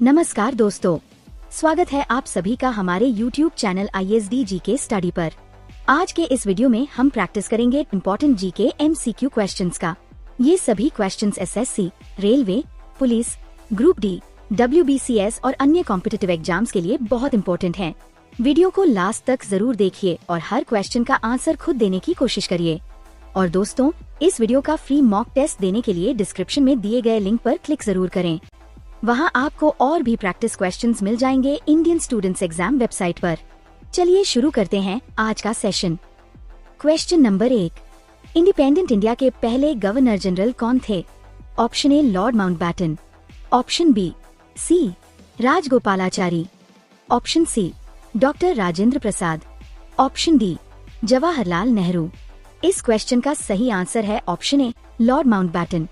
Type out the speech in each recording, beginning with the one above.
नमस्कार दोस्तों, स्वागत है आप सभी का हमारे YouTube channel ISD GK study पर। आज के इस वीडियो में हम प्रैक्टिस करेंगे इम्पोर्टेंट जीके MCQ क्वेश्चंस का। ये सभी questions SSC, railway, police, group D, WBCS और अन्य कॉम्पिटिटिव एग्जाम्स के लिए बहुत इम्पोर्टेंट हैं। वीडियो को लास्ट तक जरूर देखिए और हर क्वेश्चन का आंसर खुद देने की कोशिश करिए। और दोस्तों, इस वीडियो का फ्री मॉक टेस्ट देने के लिए डिस्क्रिप्शन में दिए गए लिंक पर क्लिक जरूर करें। वहां आपको और भी प्रैक्टिस क्वेश्चंस मिल जाएंगे इंडियन स्टूडेंट्स एग्जाम वेबसाइट पर। चलिए शुरू करते हैं आज का session. Question number 1, independent India के पहले गवर्नर जनरल कौन थे? Option A Lord Mountbatten, option B C Rajagopalachari, option C doctor Rajendra Prasad, option D Jawaharlal Nehru. इस क्वेश्चन का सही आंसर है ऑप्शन ए लॉर्ड माउंटबैटन।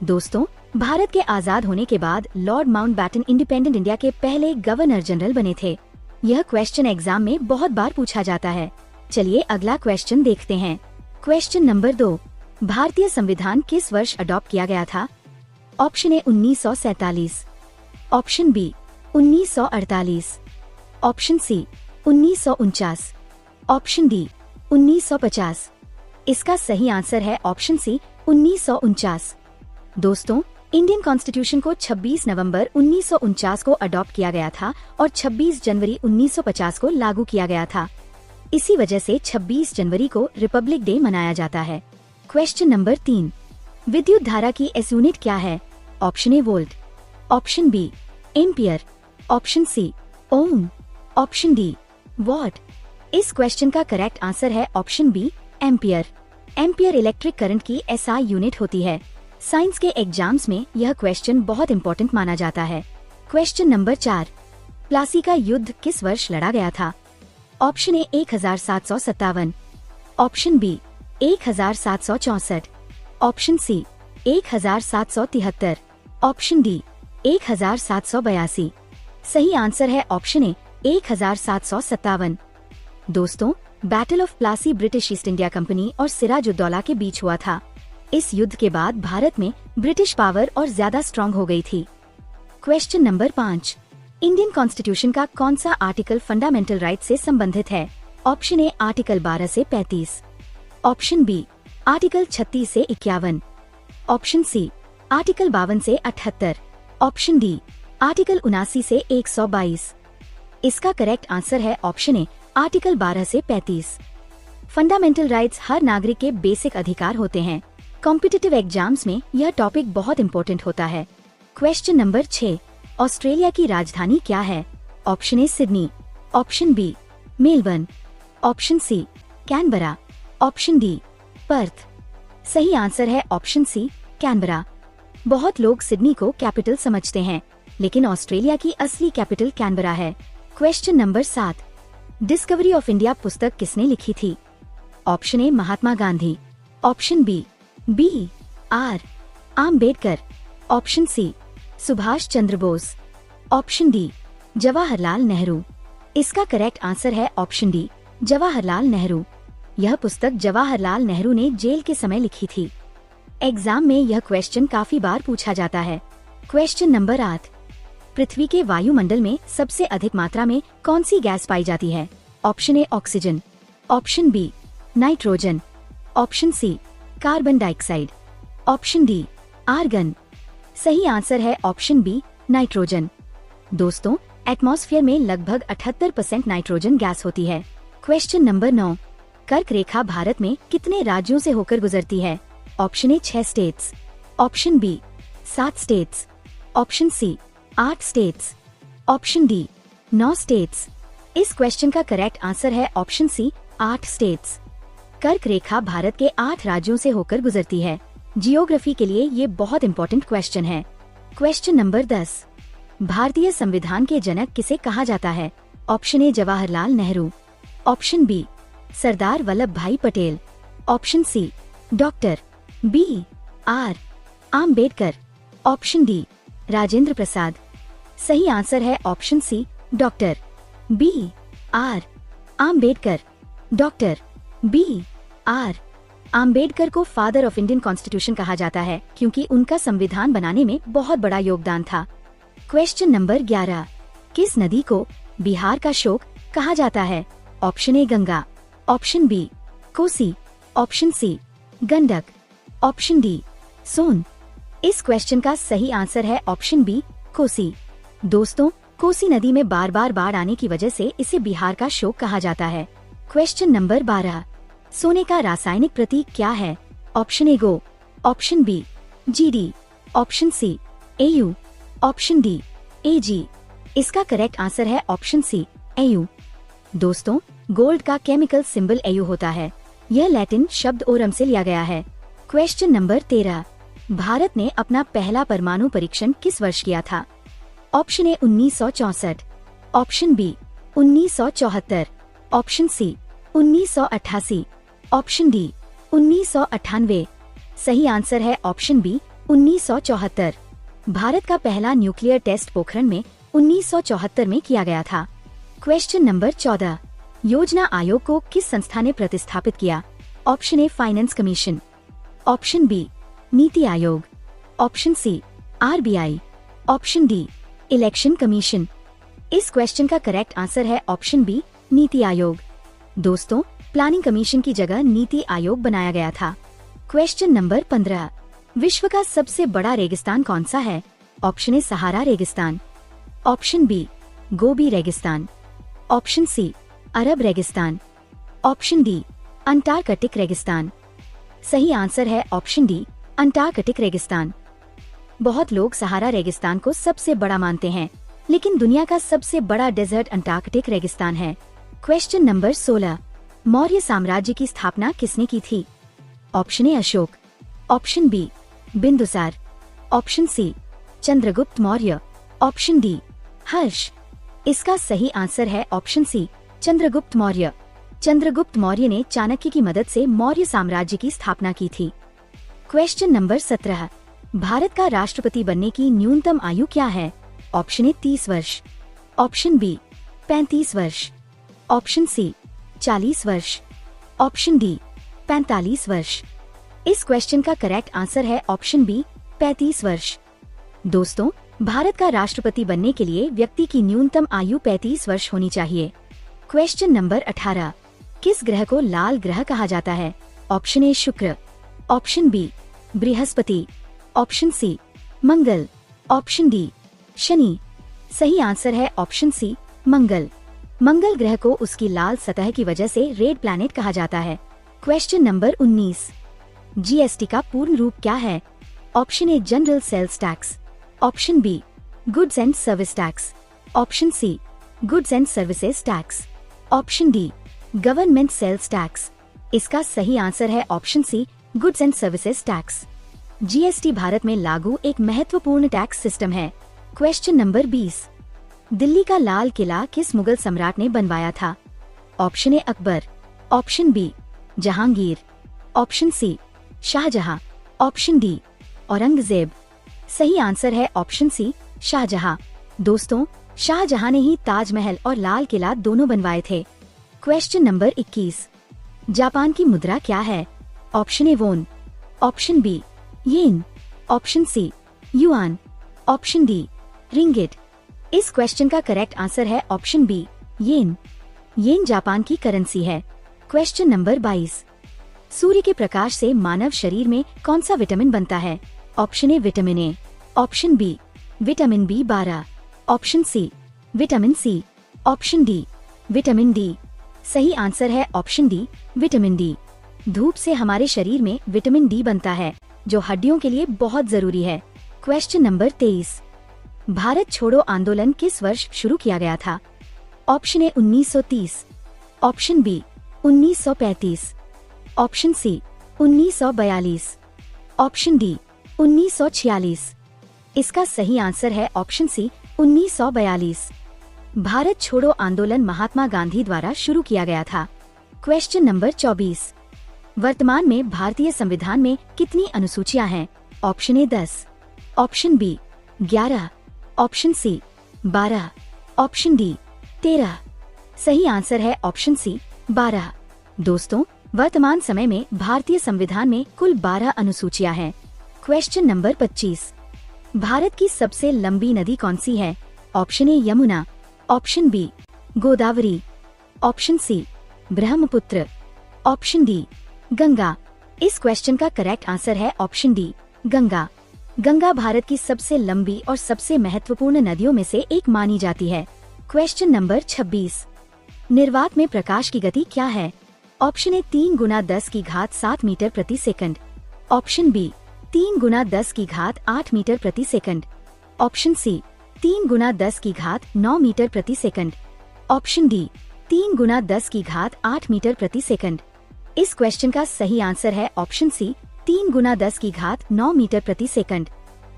दोस्तों, भारत के आजाद होने के बाद लॉर्ड माउंटबैटन इंडिपेंडेंट इंडिया के पहले गवर्नर जनरल बने थे। यह क्वेश्चन एग्जाम में बहुत बार पूछा जाता है। चलिए अगला क्वेश्चन देखते हैं। क्वेश्चन नंबर 2, भारतीय संविधान किस वर्ष अडॉप्ट किया गया था? Option A 1947, option B 1948, option C 1949, option D 1950। इसका सही आंसर है ऑप्शन सी 1949। दोस्तों, इंडियन कॉन्स्टिट्यूशन को 26 नवंबर 1949 को अडॉप्ट किया गया था और 26 जनवरी 1950 को लागू किया गया था। इसी वजह से 26 जनवरी को रिपब्लिक डे मनाया जाता है। क्वेश्चन नंबर 3, विद्युत धारा की एस यूनिट क्या है? Option A volt, option B ampere, option C ohm, option D watt. इस क्वेश्चन का करेक्ट आंसर है option B ampere. Ampere electric current की SI यूनिट होती है। साइंस के एग्जाम्स में यह क्वेश्चन बहुत इंपॉर्टेंट माना जाता है। क्वेश्चन नंबर 4, प्लासी का युद्ध किस वर्ष लड़ा गया था? Option A 1757, option B 1764, option C 1773, option D 1782। सही आंसर है ऑप्शन ए 1757। दोस्तों, battle of Plassey British East India Company और सिराजुद्दौला के बीच हुआ था। इस युद्ध के बाद भारत में ब्रिटिश पावर और ज्यादा स्ट्रॉन्ग हो गई थी। क्वेश्चन नंबर 5, इंडियन कॉन्स्टिट्यूशन का कौन सा आर्टिकल फंडामेंटल राइट से संबंधित है? ऑप्शन ए आर्टिकल 12 से 35, ऑप्शन बी आर्टिकल 36 से 51, ऑप्शन सी आर्टिकल 52 से 78, ऑप्शन डी आर्टिकल 79 से 122। इसका करेक्ट आंसर है ऑप्शन ए आर्टिकल 12 से 35। फंडामेंटल राइट्स हर नागरिक के बेसिक अधिकार होते हैं। कॉम्पिटिटिव एग्जाम्स में यह टॉपिक बहुत इंपॉर्टेंट होता है। क्वेश्चन नंबर 6, ऑस्ट्रेलिया की राजधानी क्या है? Option A Sydney, option B Melbourne, option C Canberra, option D Perth. सही आंसर है ऑप्शन सी कैनबरा। बहुत लोग सिडनी को कैपिटल समझते हैं, लेकिन ऑस्ट्रेलिया की असली कैपिटल कैनबरा है। Question number 7, discovery of India पुस्तक किसने लिखी थी? Option A Mahatma Gandhi, option B BR Ambedkar, option C Subhash Chandra Bose, option D Jawaharlal Nehru. इसका करेक्ट आंसर है ऑप्शन डी जवाहरलाल नेहरू। यह पुस्तक जवाहरलाल नेहरू ने जेल के समय लिखी थी। एग्जाम में यह क्वेश्चन काफी बार पूछा जाता है। क्वेश्चन नंबर 8, पृथ्वी के वायुमंडल में सबसे अधिक मात्रा में कौन सी गैस पाई जाती है? Option A oxygen, option B nitrogen, option C carbon dioxide, option D argon. सही आंसर है ऑप्शन बी नाइट्रोजन। दोस्तों, एटमॉस्फेयर में लगभग 78% नाइट्रोजन गैस होती है। क्वेश्चन नंबर 9, कर्क रेखा भारत में कितने राज्यों से होकर गुजरती है? Option A 6 states, option B 7 states, option C 8 states, option D 9 states. इस क्वेश्चन का करेक्ट आंसर है ऑप्शन सी 8 स्टेट्स। कर्क रेखा भारत के 8 राज्यों से होकर गुजरती है। जियोग्राफी के लिए ये बहुत इंपॉर्टेंट क्वेश्चन है। क्वेश्चन नंबर 10, भारतीय संविधान के जनक किसे कहा जाता है? Option A Jawaharlal Nehru, option B Sardar Vallabh Bhai Patel, option C doctor BR Ambedkar, option D Rajendra Prasad. सही आंसर है option C doctor BR Ambedkar. Doctor BR Ambedkar को फादर ऑफ इंडियन कॉन्स्टिट्यूशन कहा जाता है क्योंकि उनका संविधान बनाने में बहुत बड़ा योगदान था। क्वेश्चन नंबर 11, किस नदी को बिहार का शोक कहा जाता है? Option A Ganga, option B Kosi, option C Gandak, option D Son. इस क्वेश्चन का सही आंसर है ऑप्शन बी कोसी। दोस्तों, कोसी नदी में बार बार बाढ़ आने की वजह से इसे बिहार का शोक कहा जाता है। क्वेश्चन नंबर 12, सोने का रासायनिक प्रतीक क्या है? Option A Go, option B GD, option C AU, option D AG. इसका करेक्ट आंसर है ऑप्शन सी एयू। दोस्तों, गोल्ड का केमिकल सिंबल एयू होता है। यह लैटिन शब्द ओरम से लिया गया है। क्वेश्चन नंबर 13, भारत ने अपना पहला परमाणु परीक्षण किस वर्ष किया था? Option A 1964, option B 1974, option C 1988, option D 1998। सही आंसर है ऑप्शन बी 1974। भारत का पहला न्यूक्लियर टेस्ट पोखरण में 1974 में किया गया था। क्वेश्चन नंबर 14, योजना आयोग को किस संस्था ने प्रतिस्थापित किया? Option A finance commission, option B NITI Aayog, option C RBI, option D election commission. इस क्वेश्चन का करेक्ट आंसर है ऑप्शन बी नीति आयोग। दोस्तों, प्लानिंग कमीशन की जगह नीति आयोग बनाया गया था। क्वेश्चन नंबर 15, विश्व का सबसे बड़ा रेगिस्तान कौन सा है? ऑप्शन ए सहारा रेगिस्तान, ऑप्शन बी गोबी रेगिस्तान, ऑप्शन सी अरब रेगिस्तान, ऑप्शन डी अंटार्कटिक रेगिस्तान। सही आंसर है ऑप्शन डी अंटार्कटिक रेगिस्तान। बहुत लोग सहारा रेगिस्तान को सबसे बड़ा मानते हैं, लेकिन दुनिया का सबसे बड़ा डेजर्ट अंटार्कटिक रेगिस्तान है। क्वेश्चन नंबर 16, मौर्य साम्राज्य की स्थापना किसने की थी? Option A Ashok, option B Bindusar, option C Chandragupta Maurya, option D Harsh. इसका सही आंसर है ऑप्शन सी चंद्रगुप्त मौर्य। चंद्रगुप्त मौर्य ने चाणक्य की मदद से मौर्य साम्राज्य की स्थापना की थी। क्वेश्चन नंबर 17, भारत का राष्ट्रपति बनने की न्यूनतम आयु क्या है? ऑप्शन ए 30 वर्ष, ऑप्शन बी 35 वर्ष, ऑप्शन सी 40 वर्ष, ऑप्शन डी 45 वर्ष। इस क्वेश्चन का करेक्ट आंसर है ऑप्शन बी 35 वर्ष। दोस्तों, भारत का राष्ट्रपति बनने के लिए व्यक्ति की न्यूनतम आयु 35 वर्ष होनी चाहिए। क्वेश्चन नंबर 18, किस ग्रह को लाल ग्रह कहा जाता है? Option A Shukra, option B Brihaspati, option C Mangal, option D Shani. सही आंसर है ऑप्शन सी मंगल। मंगल ग्रह को उसकी लाल सतह की वजह से रेड प्लैनेट कहा जाता है। क्वेश्चन नंबर 19, जीएसटी का पूर्ण रूप क्या है? Option A general sales tax, option B goods and service tax, option C goods and services tax, option D government sales tax. इसका सही आंसर है option C goods and services tax. GST Bharat में लागू एक महत्वपूर्ण टैक्स सिस्टम है। Question number 20, Delhi का लाल किला किस मुगल सम्राट ने बनवाया था? Option A Akbar, option B Jahangir, option C Shahjahan, option D Aurangzeb. सही आंसर है ऑप्शन सी शाहजहां। दोस्तों, शाहजहां ने ही ताजमहल और लाल किला दोनों बनवाए थे। क्वेश्चन नंबर 21, जापान की मुद्रा क्या है? Option A won, option B yen, option C yuan, option D ringgit. इस क्वेश्चन का करेक्ट आंसर है option B yen. Yen Japan की करेंसी है। क्वेश्चन नंबर 22, सूर्य के प्रकाश से मानव शरीर में कौन सा विटामिन बनता है? Option A vitamin A, option B vitamin B12, option C vitamin C, option D vitamin D. सही आंसर है ऑप्शन डी विटामिन डी। धूप से हमारे शरीर में विटामिन डी बनता है, जो हड्डियों के लिए बहुत जरूरी है। क्वेश्चन नंबर 23, भारत छोड़ो आंदोलन किस वर्ष शुरू किया गया था? Option A 1930, option B 1935, option C 1942, option D 1946। इसका सही आंसर है ऑप्शन सी 1942। भारत छोड़ो आंदोलन महात्मा गांधी द्वारा शुरू किया गया था। क्वेश्चन नंबर 24, वर्तमान में भारतीय संविधान में कितनी अनुसूचियां हैं? Option A 10, option B 11, option C 12, option D 13। सही आंसर है ऑप्शन सी 12। दोस्तों, वर्तमान समय में भारतीय संविधान में कुल 12 अनुसूचियां हैं। क्वेश्चन नंबर 25, भारत की सबसे लंबी नदी कौन सी है? Option A Yamuna, option B Godavari, option C Brahmaputra, option D Ganga. इस क्वेश्चन का करेक्ट आंसर है ऑप्शन डी गंगा। गंगा भारत की सबसे लंबी और सबसे महत्वपूर्ण नदियों में से एक मानी जाती है। क्वेश्चन नंबर 26, निर्वात में प्रकाश की गति क्या है? ऑप्शन ए 3 गुना 10 की घात 7 मीटर प्रति सेकंड, ऑप्शन बी 3 गुना 10 की घात 8 मीटर प्रति सेकंड, ऑप्शन सी 3 गुना 10 की घात 9 मीटर प्रति सेकंड, ऑप्शन डी 3 गुना 10 की घात 8 मीटर प्रति सेकंड। इस क्वेश्चन का सही आंसर है ऑप्शन सी 3 गुना 10 की घात 9 मीटर प्रति सेकंड।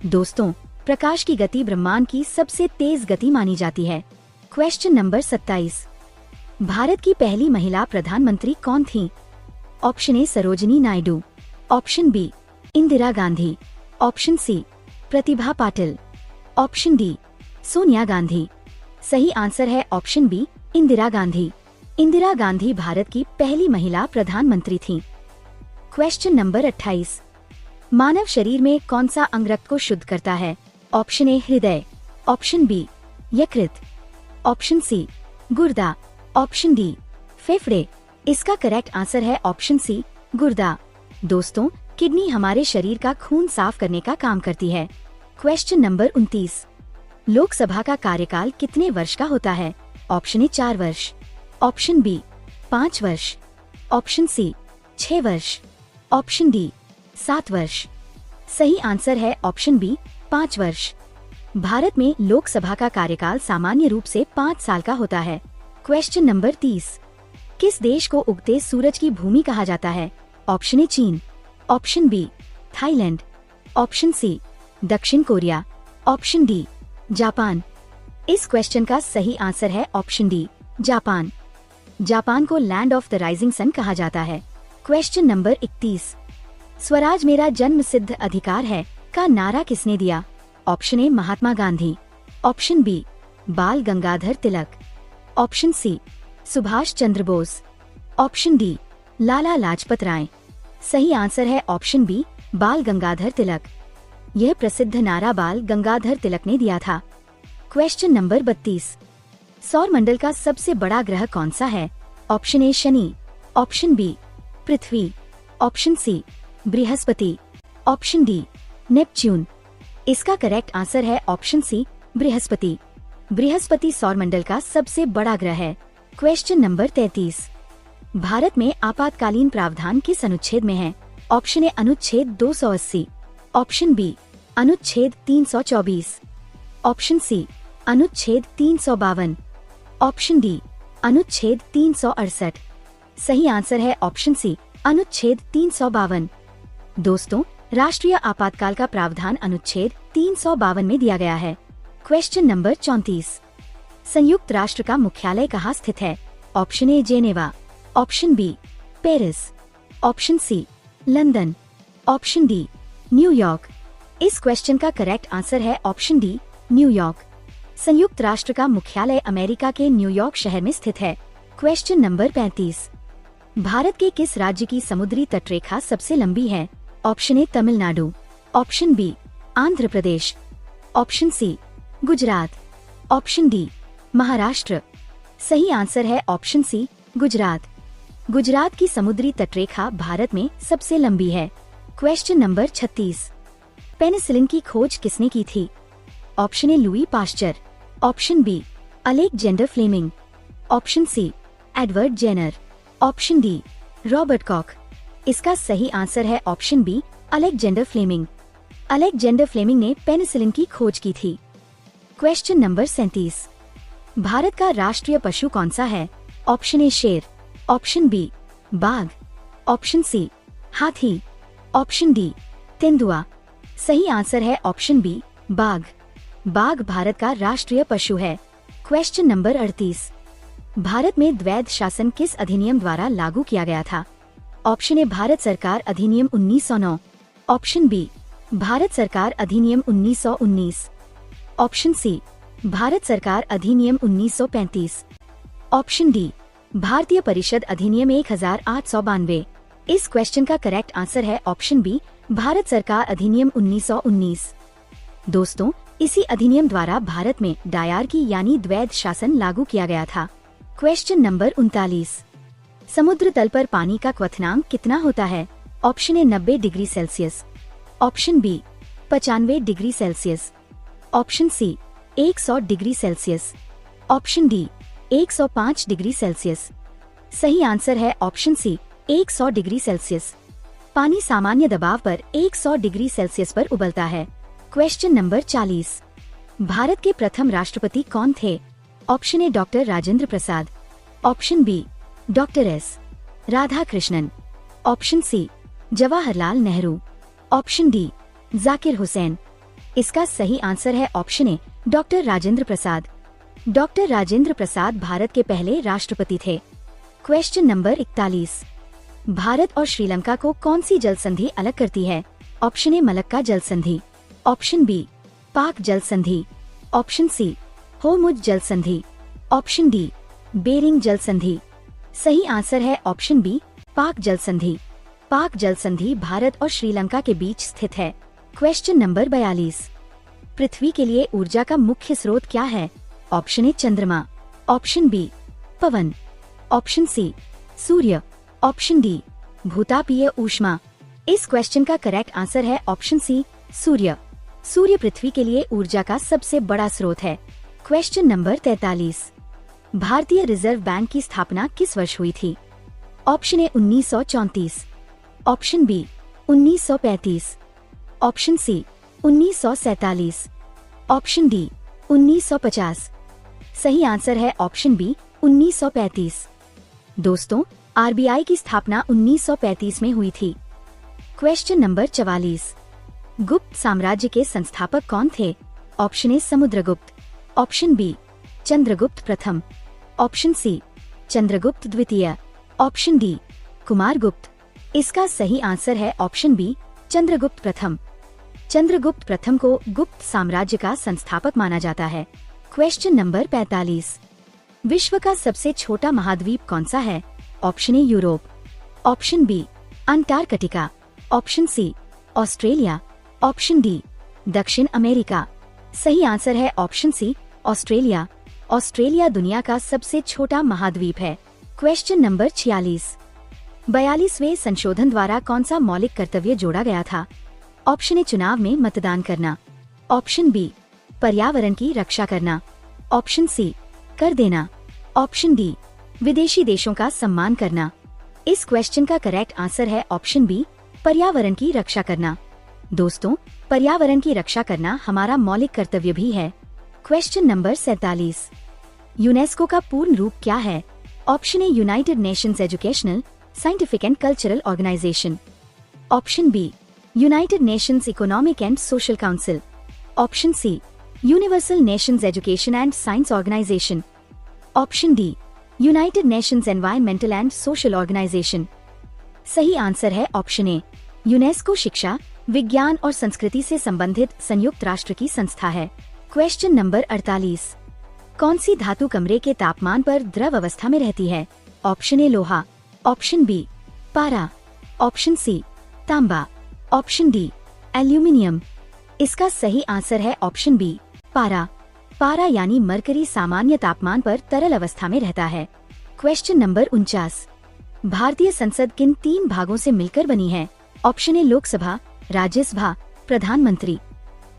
दोस्तों, प्रकाश की गति ब्रह्मांड की सबसे तेज गति मानी जाती है। क्वेश्चन नंबर 27, भारत की पहली महिला प्रधानमंत्री कौन थी? Option A Sarojini Naidu, option B Indira Gandhi, option C Pratibha Patil, option D Sonia Gandhi. सही आंसर है ऑप्शन बी इंदिरा गांधी। इंदिरा गांधी भारत की पहली महिला प्रधानमंत्री थीं। क्वेश्चन नंबर 28, मानव शरीर में कौन सा अंग रक्त को शुद्ध करता है? ऑप्शन ए हृदय, ऑप्शन बी यकृत, ऑप्शन सी गुर्दा, ऑप्शन डी फेफड़े। इसका करेक्ट आंसर है ऑप्शन सी गुर्दा। दोस्तों, किडनी हमारे शरीर का खून साफ करने का काम करती है। क्वेश्चन नंबर 29, लोकसभा का कार्यकाल कितने वर्ष का होता है? ऑप्शन ए 4 वर्ष, ऑप्शन बी 5 वर्ष, ऑप्शन सी 6 वर्ष, ऑप्शन डी 7 वर्ष। सही आंसर है ऑप्शन बी 5 वर्ष। भारत में लोकसभा का कार्यकाल सामान्य रूप से 5 साल का होता है। क्वेश्चन नंबर 30, किस देश को उगते सूरज की भूमि कहा जाता है? ऑप्शन ए चीन, option B Thailand, option C दक्षिण कोरिया, ऑप्शन डी जापान। इस क्वेश्चन का सही आंसर है ऑप्शन डी जापान। जापान को land of the rising sun कहा जाता है। क्वेश्चन नंबर 31, स्वराज मेरा जन्म सिद्ध अधिकार है का नारा किसने दिया? Option A Mahatma Gandhi, option B Bal Gangadhar Tilak, option C Subhash Chandra Bose, option D Lala Lajpat Rai. सही आंसर है ऑप्शन बी बाल गंगाधर तिलक। यह प्रसिद्ध नारा बाल गंगाधर तिलक ने दिया था। क्वेश्चन नंबर 32, सौर मंडल का सबसे बड़ा ग्रह कौन सा है? Option A Shani, option B Prithvi, option C Brihaspati, option D Neptune. इसका करेक्ट आंसर है ऑप्शन सी बृहस्पति। बृहस्पति सौरमंडल का सबसे बड़ा ग्रह है। क्वेश्चन नंबर 33, भारत में आपातकालीन प्रावधान किस अनुच्छेद में है? ऑप्शन ए अनुच्छेद 280, ऑप्शन बी अनुच्छेद 324, ऑप्शन सी अनुच्छेद 352, ऑप्शन डी अनुच्छेद 368। सही आंसर है ऑप्शन सी अनुच्छेद 352। दोस्तों, राष्ट्रीय आपातकाल का प्रावधान अनुच्छेद 352 में दिया गया है। क्वेश्चन नंबर 34, संयुक्त राष्ट्र का मुख्यालय कहाँ स्थित है? Option A Geneva, option B Paris, option C London, option D New York. इस क्वेश्चन का करेक्ट आंसर है ऑप्शन डी न्यूयॉर्क। संयुक्त राष्ट्र का मुख्यालय अमेरिका के न्यूयॉर्क शहर में स्थित है। क्वेश्चन नंबर 35, भारत के किस राज्य की समुद्री तटरेखा सबसे लंबी है? Option A Tamil Nadu, option B Andhra Pradesh, option C Gujarat, option D Maharashtra. सही आंसर है ऑप्शन सी गुजरात। गुजरात की समुद्री तटरेखा भारत में सबसे लंबी है। क्वेश्चन नंबर 36, पेनिसिलिन की खोज किसने की थी? Option A Louis Pasteur, option B Alexander Fleming, option C Edward Jenner, option D Robert Koch. इसका सही आंसर है option B Alexander Fleming. Alexander Fleming ने पेनिसिलिन की खोज की थी। क्वेश्चन नंबर 37, भारत का राष्ट्रीय पशु कौन सा है? ऑप्शन ए शेर, ऑप्शन बी बाघ, ऑप्शन सी हाथी, ऑप्शन डी तेंदुआ। सही आंसर है ऑप्शन बी बाघ। बाघ भारत का राष्ट्रीय पशु है। क्वेश्चन नंबर 38, भारत में द्वैध शासन किस अधिनियम द्वारा लागू किया गया था? ऑप्शन ए भारत सरकार अधिनियम 1909, ऑप्शन बी भारत सरकार अधिनियम 1919, ऑप्शन सी भारत सरकार अधिनियम 1935, ऑप्शन डी भारतीय परिषद अधिनियम 1892। इस क्वेश्चन का करेक्ट आंसर है ऑप्शन बी भारत सरकार अधिनियम 1919। दोस्तों, इसी अधिनियम द्वारा भारत में डायार्की यानी द्वैध शासन लागू किया गया था। Question number 39। समुद्र तल पर पानी का क्वथनांक कितना होता है? Option A 90 degree Celsius, option B 95 degree Celsius, option C 100 degree Celsius, option D 105 degree Celsius. सही आंसर है ऑप्शन सी 100 डिग्री सेल्सियस। पानी सामान्य दबाव पर 100 डिग्री सेल्सियस पर उबलता है। Question number 40। भारत के प्रथम राष्ट्रपति कौन थे? Option A doctor Rajendra Prasad, option B doctor S Radhakrishnan, option C Jawaharlal Nehru, option D Zakir Hussain. इसका सही आंसर है option A doctor Rajendra Prasad. Doctor Rajendra Prasad Bharat के पहले राष्ट्रपति थे। Question number 41। भारत और श्रीलंका को कौन सी जल संधि अलग करती है? ऑप्शन ए मलक्का जल संधि, ऑप्शन बी पाक जल संधि, ऑप्शन सी होर्मुज जल संधि, ऑप्शन डी बेरिंग जल संधि। सही आंसर है ऑप्शन बी पाक जल संधि। पाक जल संधि भारत और श्रीलंका के बीच स्थित है। Question number 42। पृथ्वी के लिए ऊर्जा का मुख्य स्रोत क्या है? ऑप्शन ए चंद्रमा, ऑप्शन बी पवन, ऑप्शन सी सूर्य, ऑप्शन डी भूतापीय ऊष्मा। इस क्वेश्चन का करेक्ट आंसर है ऑप्शन सी सूर्य। सूर्य पृथ्वी के लिए ऊर्जा का सबसे बड़ा स्रोत है। Question number 43। भारतीय रिजर्व बैंक की स्थापना किस वर्ष हुई थी? Option A 1934, option B 1935, option C 1947, option D 1950। सही आंसर है ऑप्शन बी 1935। दोस्तों, आरबीआई की स्थापना 1935 में हुई थी। Question number 44। गुप्त साम्राज्य के संस्थापक कौन थे? Option A Samudragupta, option B Chandragupta प्रथम, ऑप्शन सी चंद्रगुप्त द्वितीय, ऑप्शन डी कुमारगुप्त। इसका सही आंसर है ऑप्शन बी चंद्रगुप्त प्रथम। चंद्रगुप्त प्रथम को गुप्त साम्राज्य का संस्थापक माना जाता है। Question number 45। विश्व का सबसे छोटा महाद्वीप कौन सा है? Option A Europe, option B Antarctica, option C Australia, option D दक्षिण अमेरिका। सही आंसर है ऑप्शन सी ऑस्ट्रेलिया। ऑस्ट्रेलिया दुनिया का सबसे छोटा महाद्वीप है। Question number 46। 42वें संशोधन द्वारा कौन सा मौलिक कर्तव्य जोड़ा गया था? ऑप्शन ए चुनाव में मतदान करना, ऑप्शन बी पर्यावरण की रक्षा करना, ऑप्शन सी कर देना, ऑप्शन डी विदेशी देशों का सम्मान करना। इस क्वेश्चन का करेक्ट आंसर है ऑप्शन बी पर्यावरण की रक्षा करना। दोस्तों, पर्यावरण की रक्षा करना हमारा मौलिक कर्तव्य भी है। Question number 47। यूनेस्को का पूर्ण रूप क्या है? Option A United Nations Educational, Scientific and Cultural Organisation, option B United Nations Economic and Social Council, option C Universal Nations Education and Science Organisation, option D United Nations Environmental and Social Organisation. सही answer है option A UNESCO शिक्षा, विज्ञान और संस्कृति से संबंधित संयुक्त राष्ट्र की संस्था है। Question number 48। कौन सी धातु कमरे के तापमान पर द्रव अवस्था में रहती है? ऑप्शन ए लोहा, ऑप्शन बी पारा, ऑप्शन सी तांबा, ऑप्शन डी एल्यूमिनियम। इसका सही आंसर है ऑप्शन बी पारा। पारा यानी मरकरी सामान्य तापमान पर तरल अवस्था में रहता है। Question number 49। भारतीय संसद किन 3 भागों से मिलकर बनी है? ऑप्शन ए लोकसभा, राज्यसभा, प्रधानमंत्री,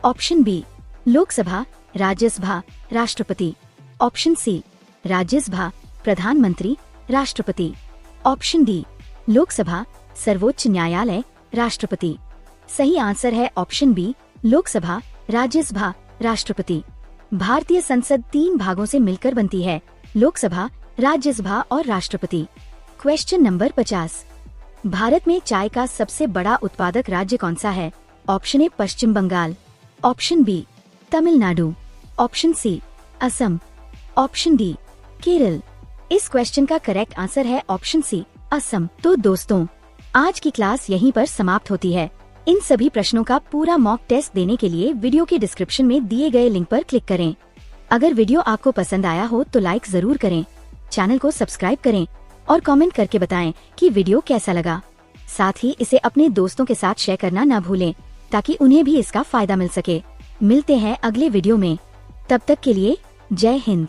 ऑप्शन बी लोकसभा, राज्यसभा, राष्ट्रपति, ऑप्शन सी राज्यसभा, प्रधानमंत्री, राष्ट्रपति, ऑप्शन डी लोकसभा, सर्वोच्च न्यायालय, राष्ट्रपति। सही आंसर है ऑप्शन बी लोकसभा, राज्यसभा, राष्ट्रपति। भारतीय संसद 3 भागों से मिलकर बनती है, लोकसभा, राज्यसभा और राष्ट्रपति। Question number 50। भारत में चाय का सबसे बड़ा उत्पादक राज्य कौन सा है? Option A Paschim Bangal, option B Tamil Nadu, option C Assam, option D Kerala. इस क्वेश्चन का करेक्ट आंसर है ऑप्शन सी असम। तो दोस्तों, आज की क्लास यहीं पर समाप्त होती है। इन सभी प्रश्नों का पूरा मॉक टेस्ट देने के लिए वीडियो के डिस्क्रिप्शन में दिए गए लिंक पर क्लिक करें। अगर वीडियो आपको पसंद आया हो तो लाइक जरूर करें, चैनल को सब्सक्राइब करें और कमेंट करके बताएं कि वीडियो कैसा लगा। साथ ही इसे अपने दोस्तों के साथ शेयर करना न भूलें ताकि उन्हें भी इसका फायदा मिल सके। मिलते हैं अगले वीडियो में। तब तक के लिए जय हिंद।